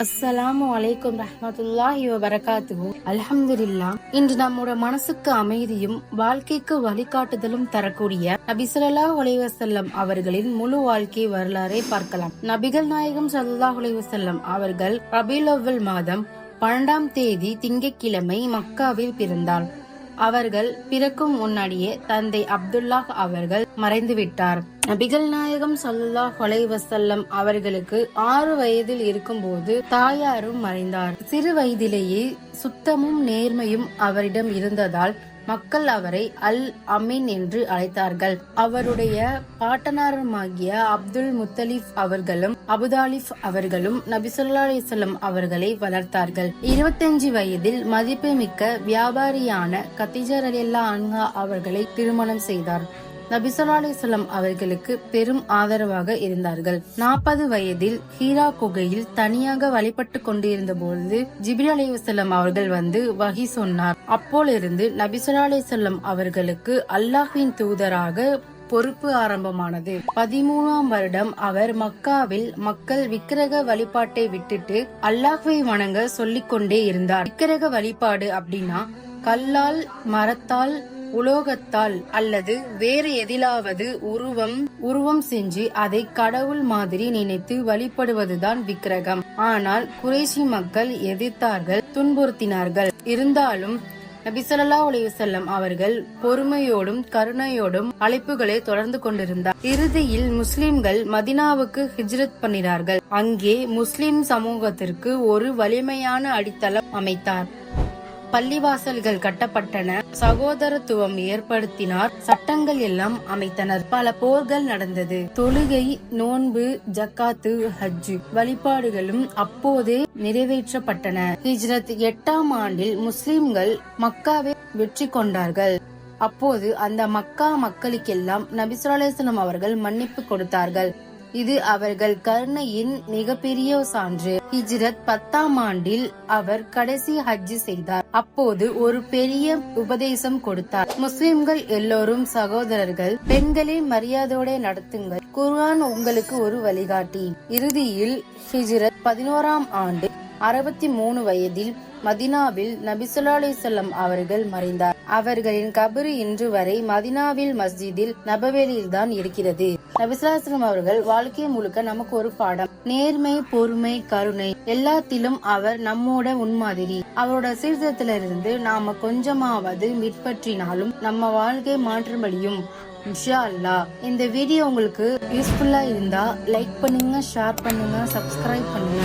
அஸ்ஸலாமு அலைக்கும் ரஹ்மத்துல்லாஹி வபரகாத்துஹு. அல்ஹம்துலில்லாஹ். இன்று நம்முடைய மனசுக்கு அமைதியும் வாழ்க்கைக்கு வழிகாட்டுதலும் தரக்கூடிய நபி ஸல்லல்லாஹு அலைஹி வஸல்லம் அவர்களின் முழு வாழ்க்கை வரலாறை பார்க்கலாம். நபிகள் நாயகம் ஸல்லல்லாஹு அலைஹி வஸல்லம் அவர்கள் ரபீஉல் அவ்வல் மாதம் 12ஆம் தேதி திங்கட்கிழமை மக்காவில் பிறந்தார். அவர்கள் பிறக்கும் முன்னாடியே தந்தை அப்துல்லாஹ் அவர்கள் மறைந்து விட்டார். நபிகள் நாயகம் ஸல்லல்லாஹு அலைஹி வஸல்லம் அவர்களுக்கு 6 வயதில் இருக்கும்போது தாயாரும் மறைந்தார். சிறு வயதிலேயே சுத்தமும் நேர்மையும் அவரிடம் இருந்ததால் மக்கள் அவரை அல் அமீன் என்று அழைத்தார்கள். அவருடைய பாட்டனாருமாகிய அப்துல் முத்தலிப் அவர்களும் அபுதாலிப் அவர்களும் நபி ஸல்லல்லாஹு அலைஹி வஸல்லம் அவர்களை வளர்த்தார்கள். 25 வயதில் மதிப்புமிக்க வியாபாரியான கதீஜா ரலியல்லாஹு அன்ஹா அவர்களை திருமணம் செய்தார். நபி ஸல்லல்லாஹு அலைஹி வஸல்லம் அவர்களுக்கு பெரும் ஆதரவாக இருந்தார்கள். 40 வயதில் ஹீரா குகையில் தனியாக வழிபட்டு கொண்டிருந்த பொழுது ஜிப்ரீல் அலைஹிஸ்ஸலாம் அவர்கள் வந்து வஹி சொன்னார். அப்போலிருந்து நபி ஸல்லல்லாஹு அலைஹி வஸல்லம் அவர்களுக்கு அல்லாஹ்வின் தூதராக பொறுப்பு ஆரம்பமானது. 13ஆம் வருடம் அவர் மக்காவில் மக்கள் விக்கிரக வழிபாட்டை விட்டுட்டு அல்லாஹ்வை வணங்க சொல்லிக் கொண்டே இருந்தார். விக்கிரக வழிபாடு அப்படின்னா கல்லால், மரத்தால், உலோகத்தால் அல்லது வேறு எதிலாவது உருவம் செஞ்சு அதை கடவுள் மாதிரி நினைத்து வழிபடுவதுதான் விக்கிரகம். ஆனால் குறைஷி மக்கள் எதிர்த்தார்கள், துன்புறுத்தினார்கள். இருந்தாலும் நபி ஸல்லல்லாஹு அலைஹி வஸல்லம் அவர்கள் பொறுமையோடும் கருணையோடும் அழைப்புகளை தொடர்ந்து கொண்டிருந்தார். இறுதியில் முஸ்லிம்கள் மதீனாவுக்கு ஹிஜ்ரத் பண்ணினார்கள். அங்கே முஸ்லிம் சமூகத்திற்கு ஒரு வலிமையான அடித்தளம் அமைத்தார். பள்ளிவாசல்கள் கட்டப்பட்டன, சகோதரத்துவம் ஏற்படுத்தினார், சட்டங்கள் எல்லாம் அமைத்தனர். பல போர்கள் நடந்தது. தொழுகை, நோன்பு, ஜக்காத்து, ஹஜ் வழிபாடுகளும் அப்போதே நிறைவேற்றப்பட்டன. ஹிஜ்ரத் 8ஆம் ஆண்டில் முஸ்லிம்கள் மக்காவை வெற்றி கொண்டார்கள். அப்போது அந்த மக்கா மக்களுக்கெல்லாம் நபி ஸல்லல்லாஹு அலைஹி வஸல்லம் அவர்கள் மன்னிப்பு கொடுத்தார்கள். இது அவர்கள் கருணையின் மிகப்பெரிய சான்று. ஹிஜ்ரத் 10ஆம் ஆண்டில் அவர் கடைசி ஹஜ் செய்தார். அப்போது ஒரு பெரிய உபதேசம் கொடுத்தார். முஸ்லிம்கள் எல்லோரும் சகோதரர்கள், பெண்களை மரியாதையோட நடத்துங்கள், குர்ஆன் உங்களுக்கு ஒரு வழிகாட்டி. இறுதியில் ஹிஜ்ரத் 11ஆம் ஆண்டு 63 வயதில் மதீனாவில் நபி ஸல்லல்லாஹு அலைஹி வஸல்லம் அவர்கள் மறைந்தார். அவர்களின் கபரு இன்று வரை மதீனாவில் மஸ்ஜிதில் நபவியில் தான் இருக்கிறது. நபி ஸல்லல்லாஹு அலைஹி வஸல்லம் அவர்கள் வாழ்க்கை முழுக்க நமக்கு ஒரு பாடம். நேர்மை, பொறுமை, கருணை எல்லாத்திலும் அவர் நம்மோட முன்மாதிரி. அவரோட சீர்திருத்தத்திலிருந்து நாம கொஞ்சமாவது பின்பற்றினாலும் நம்ம வாழ்க்கை மாற்றமடையும் இன்ஷா அல்லாஹ். இந்த வீடியோ உங்களுக்கு யூஸ்ஃபுல்லா இருந்தா லைக் பண்ணுங்க, ஷேர் பண்ணுங்க, சப்ஸ்கிரைப் பண்ணுங்க.